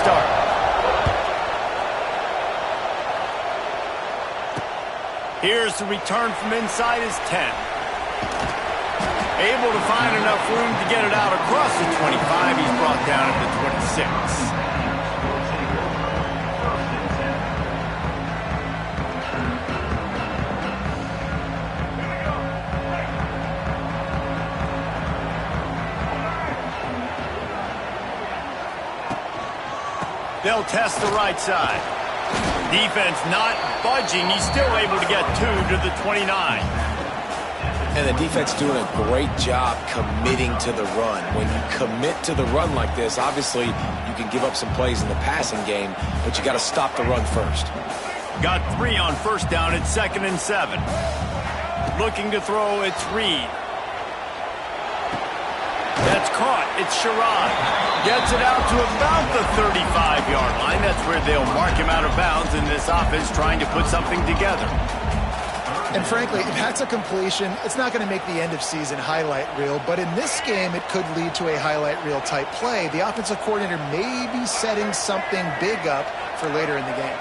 start. Here's the return from inside his 10. Able to find enough room to get it out across the 25. He's brought down at the 26. They'll test the right side. Defense not budging. He's still able to get 2 to the 29. And the defense doing a great job committing to the run. When you commit to the run like this, obviously you can give up some plays in the passing game, but you got to stop the run first. Got 3 on first down. It's 2nd and 7. Looking to throw, it's Reed. That's caught. It's Sherrod. Gets it out to about the 35-yard line. That's where they'll mark him out of bounds in this offense trying to put something together. And frankly, if that's a completion, it's not going to make the end-of-season highlight reel. But in this game, it could lead to a highlight reel type play. The offensive coordinator may be setting something big up for later in the game.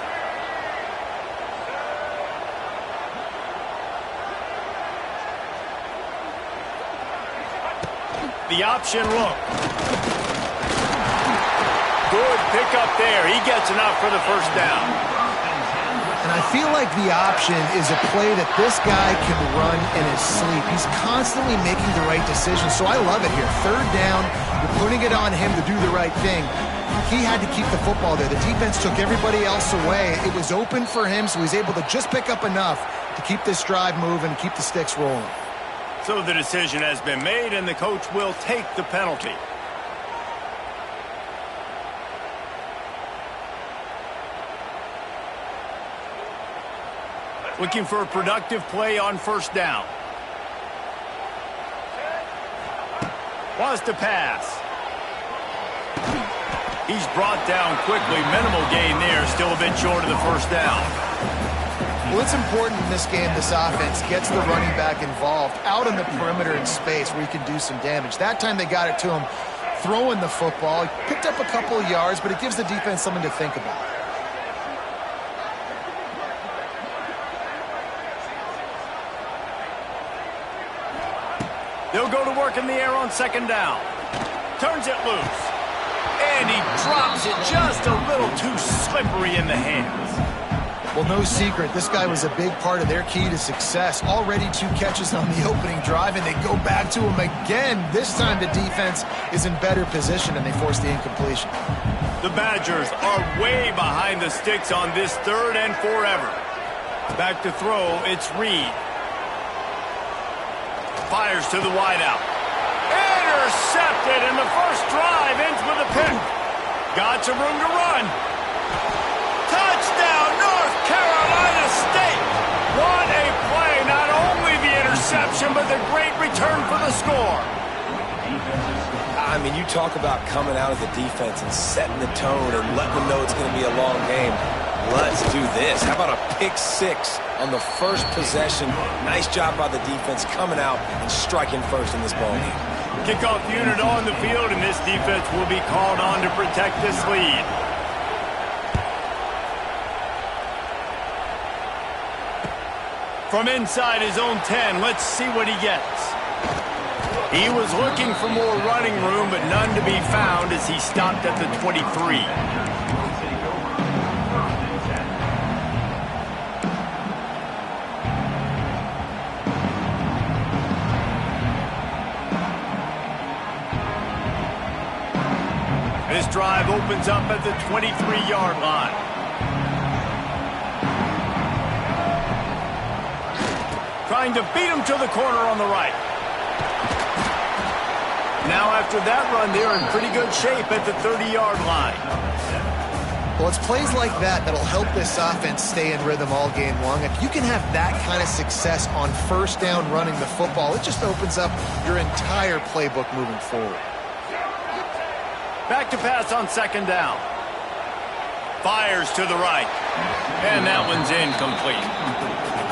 The option look. Good pickup there. He gets enough for the first down. And I feel like the option is a play that this guy can run in his sleep. He's constantly making the right decision, so I love it here. 3rd down, you're putting it on him to do the right thing. He had to keep the football there. The defense took everybody else away. It was open for him, so he's able to just pick up enough to keep this drive moving and keep the sticks rolling. So the decision has been made, and the coach will take the penalty. Looking for a productive play on first down. Wants to pass. He's brought down quickly. Minimal gain there. Still a bit short of the first down. Well, it's important in this game this offense gets the running back involved out on the perimeter in space where he can do some damage. That time they got it to him throwing the football. He picked up a couple of yards, but it gives the defense something to think about. They'll go to work in the air on 2nd down. Turns it loose. And he drops it just a little too slippery in the hands. Well, no secret, this guy was a big part of their key to success. Already 2 catches on the opening drive, and they go back to him again. This time the defense is in better position, and they force the incompletion. The Badgers are way behind the sticks on this 3rd and forever. Back to throw, it's Reed. Fires to the wideout. Intercepted, and the first drive ends with a pick. Got some room to run. Touchdown, North Carolina State. What a play. Not only the interception, but the great return for the score. I mean, you talk about coming out of the defense and setting the tone and letting them know it's going to be a long game. Let's do this. How about a pick-6 on the first possession? Nice job by the defense coming out and striking first in this ballgame. Kickoff unit on the field, and this defense will be called on to protect this lead. From inside his own 10, let's see what he gets. He was looking for more running room, but none to be found as he stopped at the 23. This drive opens up at the 23-yard line. Trying to beat him to the corner on the right. Now after that run, they're in pretty good shape at the 30-yard line. Well, it's plays like that that'll help this offense stay in rhythm all game long. If you can have that kind of success on first down running the football, it just opens up your entire playbook moving forward. Back to pass on 2nd down. Fires to the right. And that one's incomplete.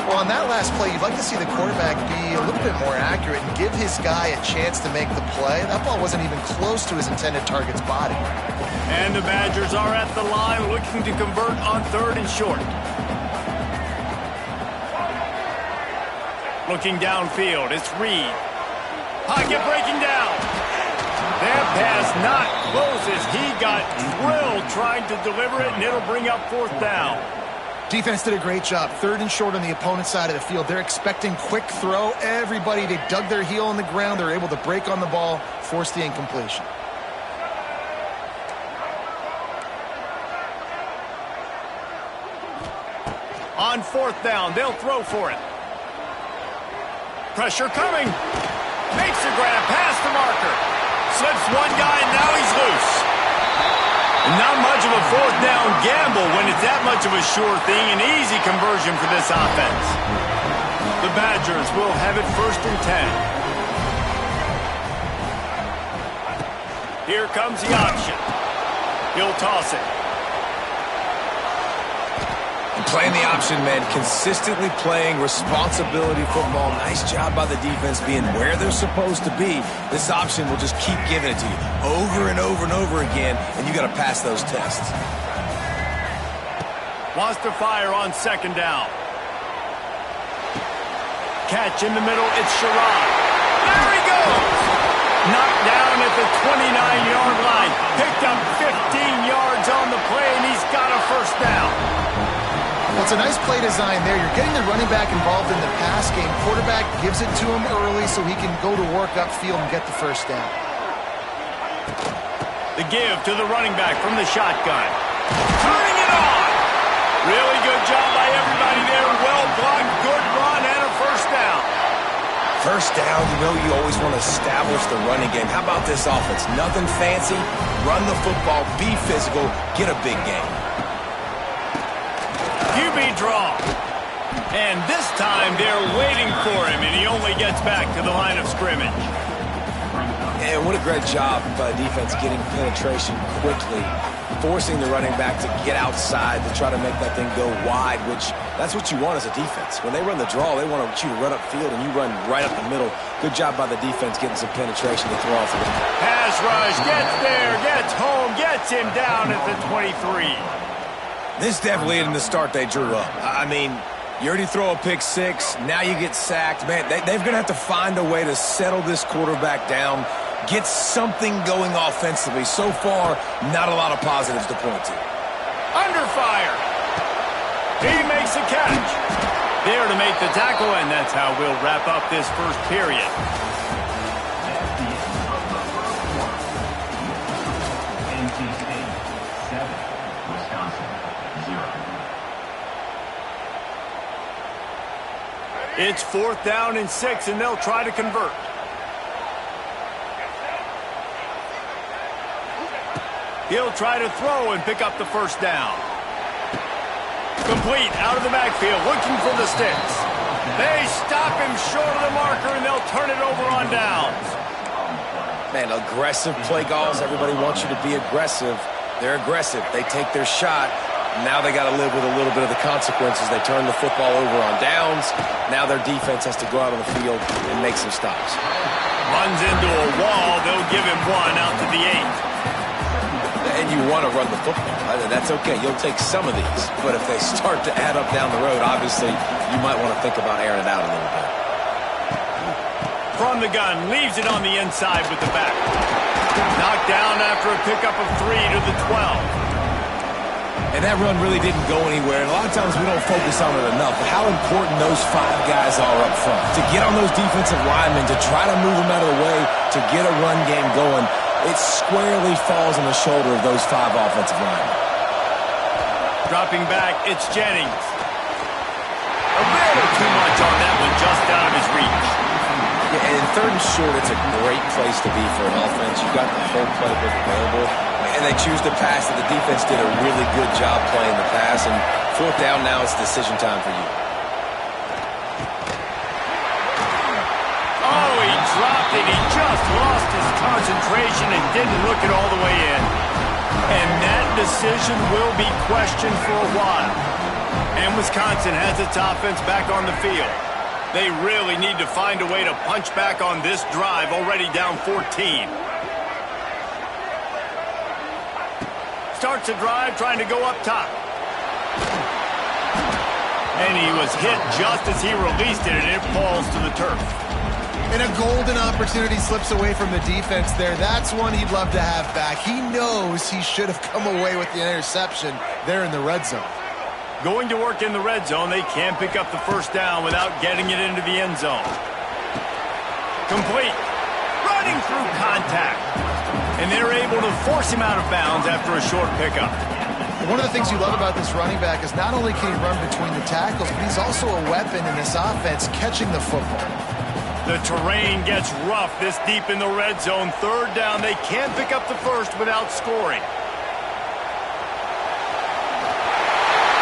Well, on that last play, you'd like to see the quarterback be a little bit more accurate and give his guy a chance to make the play. That ball wasn't even close to his intended target's body. And the Badgers are at the line looking to convert on 3rd and short. Looking downfield, it's Reed. Pocket breaking down. That pass not close as he got drilled trying to deliver it, and it'll bring up 4th down. Defense did a great job. 3rd and short on the opponent's side of the field. They're expecting quick throw. Everybody, they dug their heel on the ground. They're able to break on the ball, force the incompletion. On 4th down, they'll throw for it. Pressure coming. Makes a grab past the marker. Slips one guy, and now he's loose. Not much of a 4th down gamble when it's that much of a sure thing. An easy conversion for this offense. The Badgers will have it 1st and 10. Here comes the option. He'll toss it. Playing the option, man, consistently playing responsibility football. Nice job by the defense being where they're supposed to be. This option will just keep giving it to you over and over and over again, and you got to pass those tests. Wants to fire on 2nd down. Catch in the middle, it's Sherrod. There he goes! Knocked down at the 29-yard line. Picked up 15 yards on the play, and he's got a 1st down. Well, it's a nice play design there. You're getting the running back involved in the pass game. Quarterback gives it to him early so he can go to work upfield and get the 1st down. The give to the running back from the shotgun. Turning it on! Really good job by everybody there. Well blocked, good run, and a 1st down. 1st down, you know you always want to establish the running game. How about this offense? Nothing fancy. Run the football, be physical, get a big game. QB draw. And this time they're waiting for him, and he only gets back to the line of scrimmage. And what a great job by defense getting penetration quickly, forcing the running back to get outside to try to make that thing go wide, which that's what you want as a defense. When they run the draw, they want you to run upfield, and you run right up the middle. Good job by the defense getting some penetration to throw off the line. Pass rush, gets there, gets home, gets him down at the 23. This definitely isn't the start they drew up. I mean, you already throw a pick 6, now you get sacked. Man, they're going to have to find a way to settle this quarterback down, get something going offensively. So far, not a lot of positives to point to. Under fire. He makes a catch. There to make the tackle, and that's how we'll wrap up this 1st period. It's 4th down and 6, and they'll try to convert. He'll try to throw and pick up the 1st down. Complete out of the backfield, looking for the sticks. They stop him short of the marker, and they'll turn it over on downs. Man, aggressive play calls. Everybody wants you to be aggressive. They're aggressive. They take their shot. Now they got to live with a little bit of the consequences. They turn the football over on downs. Now their defense has to go out on the field and make some stops. Runs into a wall. They'll give him 1 out to the 8. And you want to run the football. That's okay. You'll take some of these. But if they start to add up down the road, obviously you might want to think about airing it out a little bit. From the gun, leaves it on the inside with the back. Knocked down after a pickup of 3 to the 12. And that run really didn't go anywhere. And a lot of times we don't focus on it enough. But how important those 5 guys are up front. To get on those defensive linemen, to try to move them out of the way, to get a run game going, it squarely falls on the shoulder of those 5 offensive linemen. Dropping back, it's Jennings. A little too much on that one, just out of his reach. Yeah, and in 3rd and short, it's a great place to be for an offense. You've got the whole playbook available. And they choose to pass, and the defense did a really good job playing the pass. And 4th down now, it's decision time for you. Oh, he dropped it. He just lost his concentration and didn't look it all the way in. And that decision will be questioned for a while. And Wisconsin has its offense back on the field. They really need to find a way to punch back on this drive, already down 14. Starts a drive trying to go up top. And he was hit just as he released it, and it falls to the turf. And a golden opportunity slips away from the defense there. That's one he'd love to have back. He knows he should have come away with the interception there in the red zone. Going to work in the red zone, they can't pick up the first down without getting it into the end zone. Complete. Running through contact. And they're able to force him out of bounds after a short pickup. One of the things you love about this running back is not only can he run between the tackles, but he's also a weapon in this offense catching the football. The terrain gets rough this deep in the red zone. Third down, they can't pick up the first without scoring.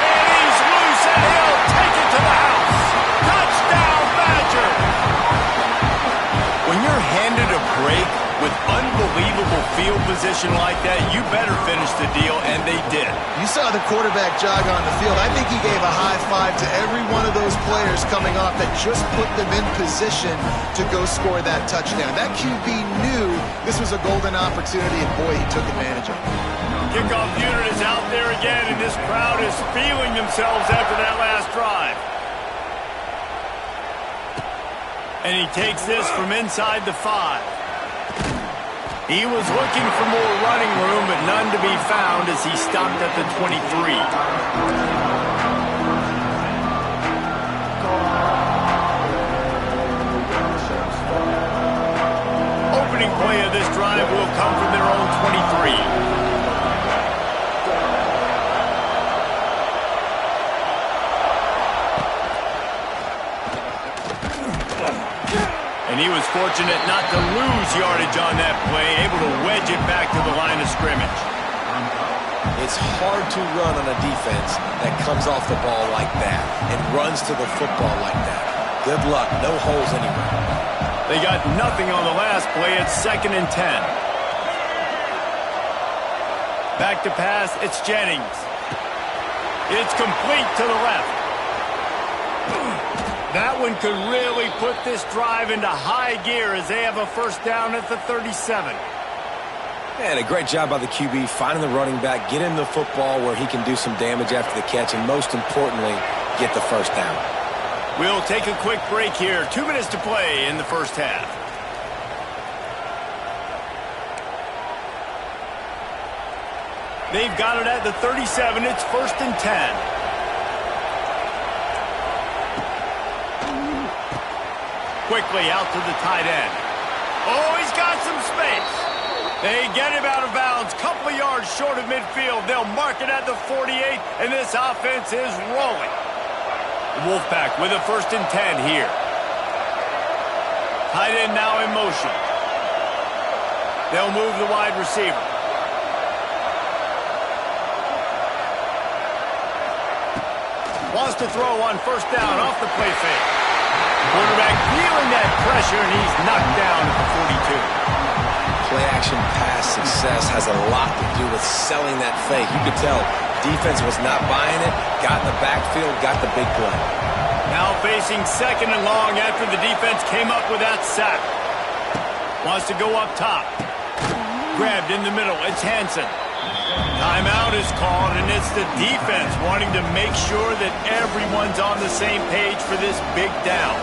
And he's loose, and he'll take it to the house. Touchdown, Badger! When you're handed a break with unbelievable field position like that, you better finish the deal, and they did. You saw the quarterback jog on the field. I think he gave a high five to every one of those players coming off that just put them in position to go score that touchdown. That QB knew this was a golden opportunity, and boy, he took advantage of it. Kickoff unit is out there again, and this crowd is feeling themselves after that last drive. And he takes this from inside the 5. He was looking for more running room, but none to be found as he stopped at the 23. Opening play of this drive will come from their own 23. And he was fortunate not to lose yardage on that play, able to wedge it back to the line of scrimmage. It's hard to run on a defense that comes off the ball like that and runs to the football like that. Good luck. No holes anywhere. They got nothing on the last play. It's 2nd and 10. Back to pass. It's Jennings. It's complete to the left. That one could really put this drive into high gear as they have a first down at the 37. And a great job by the QB finding the running back, get him the football where he can do some damage after the catch, and most importantly, get the first down. We'll take a quick break here. 2 minutes to play in the first half. They've got it at the 37. It's 1st and 10. Quickly out to the tight end. Oh, he's got some space. They get him out of bounds. Couple of yards short of midfield. They'll mark it at the 48, and this offense is rolling. Wolfpack with a 1st and 10 here. Tight end now in motion. They'll move the wide receiver. Wants to throw on first down off the play fake. Quarterback feeling that pressure, and he's knocked down at the 42. Play-action pass success has a lot to do with selling that fake. You could tell defense was not buying it, got in the backfield, got the big play. Now facing 2nd and long after the defense came up with that sack. Wants to go up top. Grabbed in the middle. It's Hansen. Timeout is called, and it's the defense wanting to make sure that everyone's on the same page for this big down.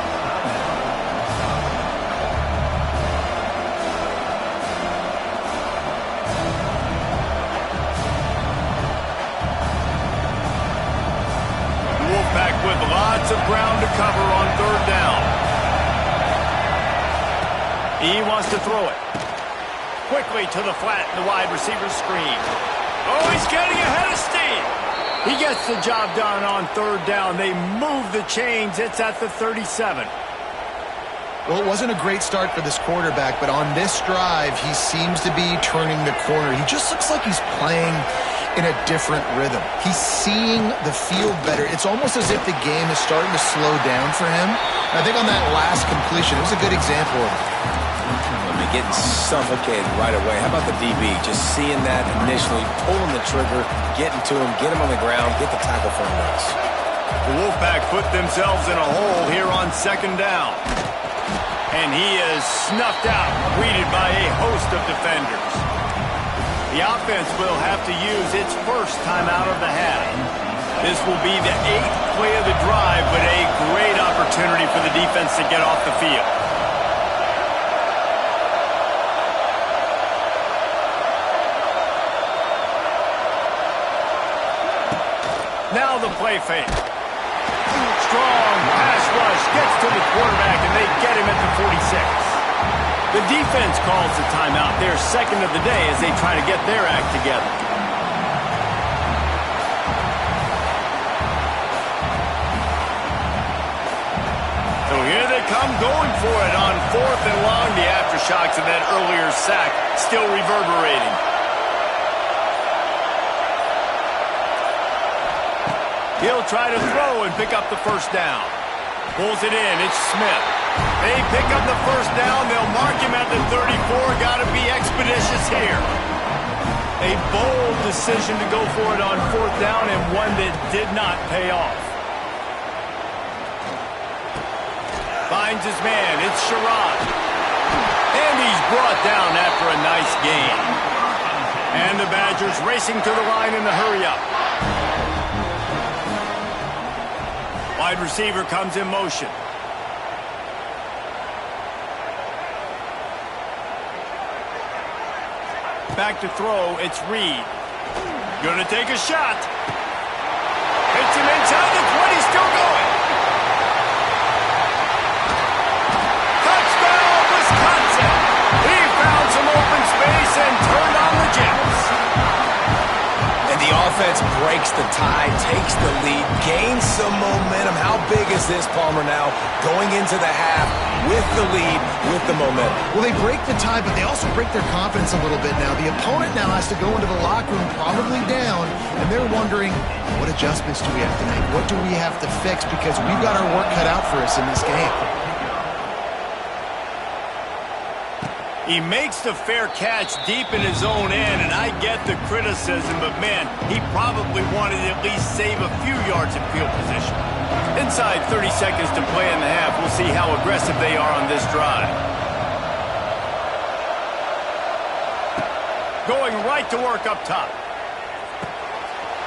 Wolfpack with lots of ground to cover on 3rd down. He wants to throw it. Quickly to the flat, the wide receiver screen. Oh, he's getting ahead of steam. He gets the job done on 3rd down. They move the chains. It's at the 37. Well, it wasn't a great start for this quarterback, but on this drive, he seems to be turning the corner. He just looks like he's playing in a different rhythm. He's seeing the field better. It's almost as if the game is starting to slow down for him. And I think on that last completion, it was a good example of it. Getting suffocated right away. How about the DB? Just seeing that initially, pulling the trigger, getting to him, get him on the ground, get the tackle for a loss. The Wolfpack put themselves in a hole here on second down. And he is snuffed out, greeted by a host of defenders. The offense will have to use its first timeout of the half. This will be the 8th play of the drive, but a great opportunity for the defense to get off the field. Now the play fake. Strong pass rush gets to the quarterback, and they get him at the 46. The defense calls the timeout, their second of the day, as they try to get their act together. So here they come going for it on 4th and long. The aftershocks of that earlier sack still reverberating. He'll try to throw and pick up the first down. Pulls it in. It's Smith. They pick up the first down. They'll mark him at the 34. Got to be expeditious here. A bold decision to go for it on 4th down, and one that did not pay off. Finds his man. It's Sherrod. And he's brought down after a nice gain. And the Badgers racing to the line in the hurry-up. Wide receiver comes in motion. Back to throw, it's Reed. Gonna take a shot. Hits him inside the 20, still going. Touchdown, Wisconsin! He found some open space and turned on the Jets. And the offense breaks the tie, takes the lead, gains some momentum. How big is this, Palmer, now going into the half with the lead, with the momentum? Well, they break the tie, but they also break their confidence a little bit now. The opponent now has to go into the locker room probably down, and they're wondering, what adjustments do we have to make? What do we have to fix? Because we've got our work cut out for us in this game. He makes the fair catch deep in his own end, and I get the criticism, but man, he probably wanted to at least save a few yards in field position. Inside 30 seconds to play in the half, we'll see how aggressive they are on this drive. Going right to work up top.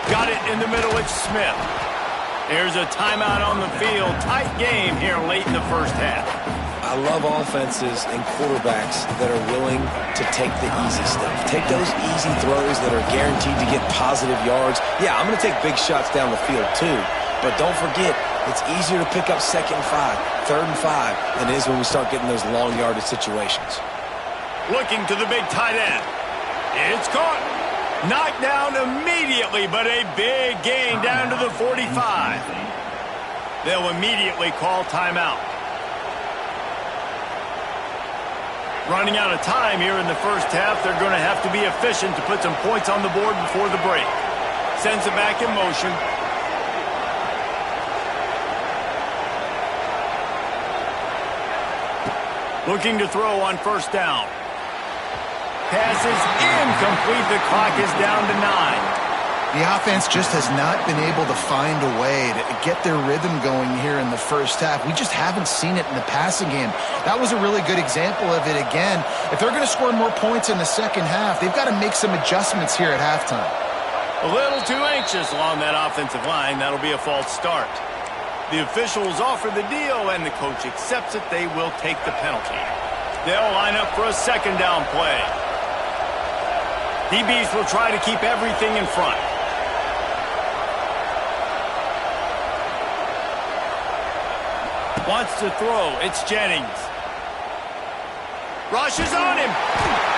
Got it in the middle, it's Smith. There's a timeout on the field. Tight game here late in the first half. I love offenses and quarterbacks that are willing to take the easy stuff. Take those easy throws that are guaranteed to get positive yards. Yeah, I'm going to take big shots down the field too. But don't forget, it's easier to pick up 2nd and 5, 3rd and 5 than it is when we start getting those long yardage situations. Looking to the big tight end. It's caught. Knocked down immediately, but a big gain down to the 45. They'll immediately call timeout. Running out of time here in the first half. They're going to have to be efficient to put some points on the board before the break. Sends it back in motion. Looking to throw on 1st down. Pass is incomplete. The clock is down to 9. The offense just has not been able to find a way to get their rhythm going here in the first half. We just haven't seen it in the passing game. That was a really good example of it again. If they're going to score more points in the second half, they've got to make some adjustments here at halftime. A little too anxious along that offensive line. That'll be a false start. The officials offer the deal, and the coach accepts it. They will take the penalty. They'll line up for a 2nd down play. DBs will try to keep everything in front. Wants to throw. It's Jennings. Rushes on him.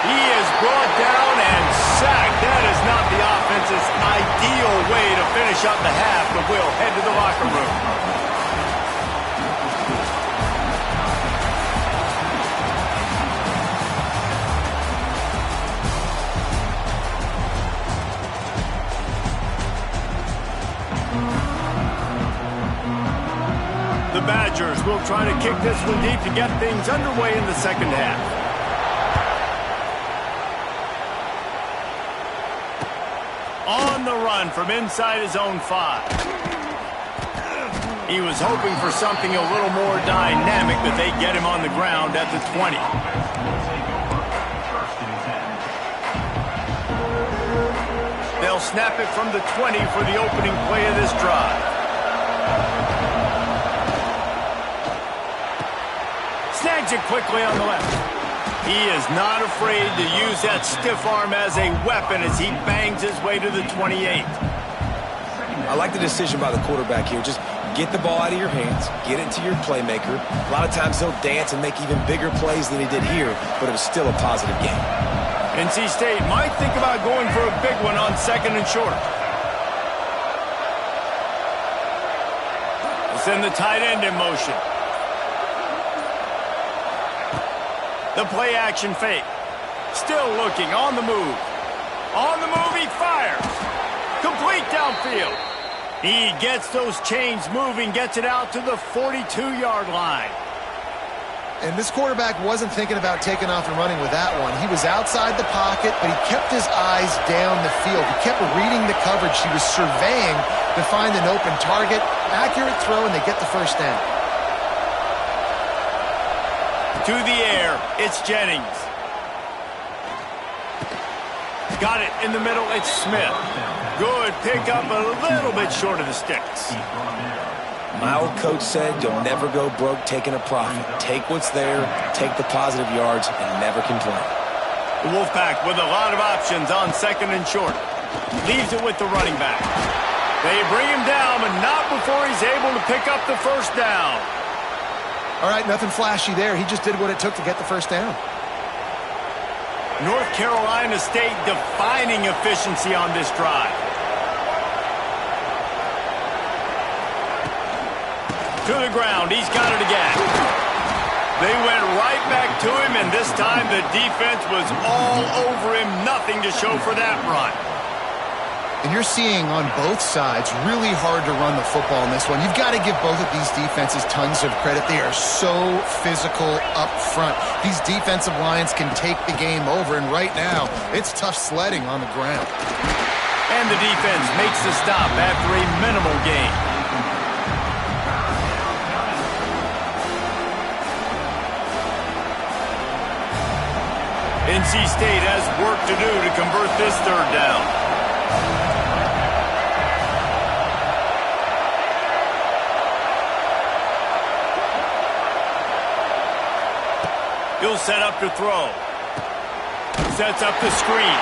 He is brought down and sacked. That is not the offense's ideal way to finish up the half, but we'll head to the locker room. The Badgers will try to kick this one deep to get things underway in the second half. On the run from inside his own 5. He was hoping for something a little more dynamic, but they get him on the ground at the 20. They'll snap it from the 20 for the opening play of this drive. Snags it quickly on the left. He is not afraid to use that stiff arm as a weapon as he bangs his way to the 28. I like the decision by the quarterback here. Just get the ball out of your hands, get it to your playmaker. A lot of times he'll dance and make even bigger plays than he did here, but it was still a positive game. NC State might think about going for a big one on 2nd and short. We'll send the tight end in motion. The play action fake. Still looking, on the move. On the move, he fires. Complete downfield. He gets those chains moving, gets it out to the 42-yard line. And this quarterback wasn't thinking about taking off and running with that one. He was outside the pocket, but he kept his eyes down the field. He kept reading the coverage. He was surveying to find an open target. Accurate throw, and they get the first down. To the air, it's Jennings. Got it in the middle, it's Smith. Good pickup, a little bit short of the sticks. My old coach said you'll never go broke taking a profit. Take what's there, take the positive yards, and never complain. The Wolfpack with a lot of options on 2nd and short. Leaves it with the running back. They bring him down, but not before he's able to pick up the first down. All right, nothing flashy there. He just did what it took to get the first down. North Carolina State defining efficiency on this drive. To the ground, he's got it again. They went right back to him, and this time the defense was all over him. Nothing to show for that run. And you're seeing on both sides really hard to run the football in this one. You've got to give both of these defenses tons of credit. They are so physical up front. These defensive lines can take the game over, and right now, it's tough sledding on the ground. And the defense makes the stop after a minimal gain. NC State has work to do to convert this third down. He'll set up to throw. Sets up the screen.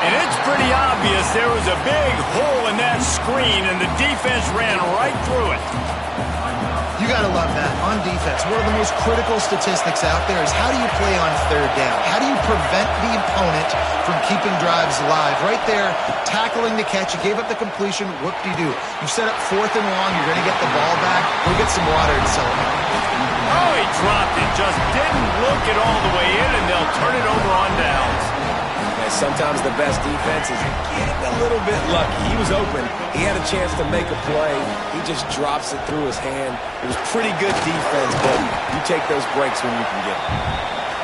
And it's pretty obvious there was a big hole in that screen, and the defense ran right through it. You got to love that on defense. One of the most critical statistics out there is how do you play on third down? How do you prevent the opponent from keeping drives alive? Right there, tackling the catch. You gave up the completion. Whoop-de-doo. You set up 4th and long. You're going to get the ball back. Go get some water and celebrate. Oh, he dropped it. Just didn't look it all the way in, and they'll turn it over on downs. And sometimes the best defense is getting a little bit lucky. He was open. He had a chance to make a play. He just drops it through his hand. It was pretty good defense, but you take those breaks when you can get them.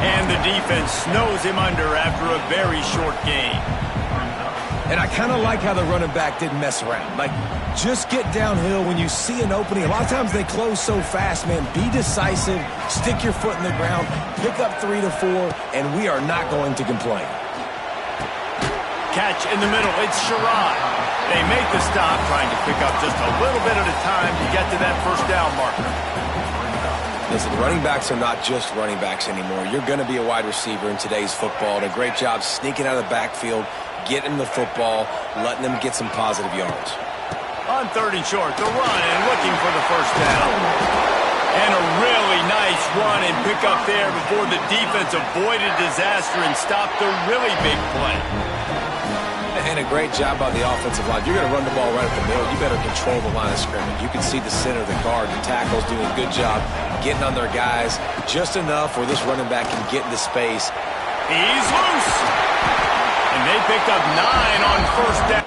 And the defense snows him under after a very short game. And I kind of like how the running back didn't mess around. Like, just get downhill when you see an opening. A lot of times they close so fast, man. Be decisive. Stick your foot in the ground. Pick up 3 to 4, and we are not going to complain. Catch in the middle. It's Sherrod. They make the stop, trying to pick up just a little bit at a time to get to that first down marker. Listen, running backs are not just running backs anymore. You're going to be a wide receiver in today's football. And a great job sneaking out of the backfield, getting the football, letting them get some positive yards. On 3rd and short, the run and looking for the first down. And a really nice run and pick up there before the defense avoided disaster and stopped a really big play. And a great job by the offensive line. You're going to run the ball right up the middle. You better control the line of scrimmage. You can see the center of the guard. The tackle's doing a good job getting on their guys just enough where this running back can get into space. He's loose. And they picked up 9 on first down.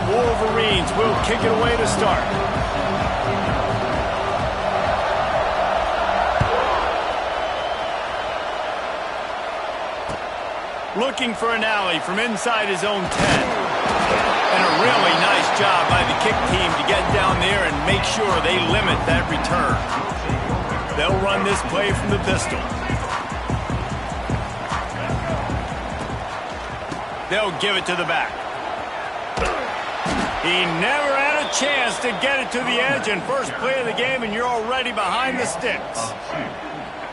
Wolverines will kick it away to start. Looking for an alley from inside his own 10. And a really nice job by the kick team to get down there and make sure they limit that return. They'll run this play from the pistol. They'll give it to the back. He never had a chance to get it to the edge, and first play of the game, and you're already behind the sticks.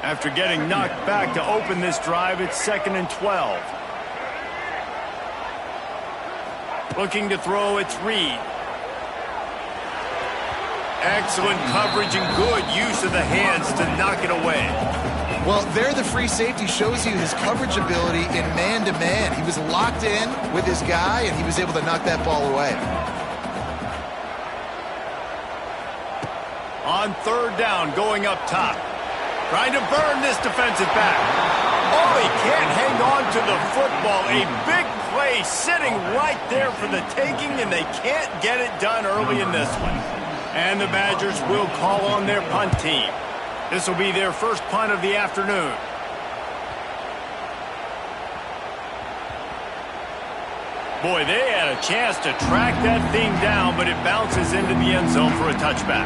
After getting knocked back to open this drive, it's 2nd and 12. Looking to throw, it's Reed. Excellent coverage and good use of the hands to knock it away. Well, there the free safety shows you his coverage ability in man-to-man. He was locked in with his guy, and he was able to knock that ball away. On 3rd down, going up top. Trying to burn this defensive back. Oh, he can't hang on to the football. A big play sitting right there for the taking, and they can't get it done early in this one. And the Badgers will call on their punt team. This will be their first punt of the afternoon. Boy, they had a chance to track that thing down, but it bounces into the end zone for a touchback.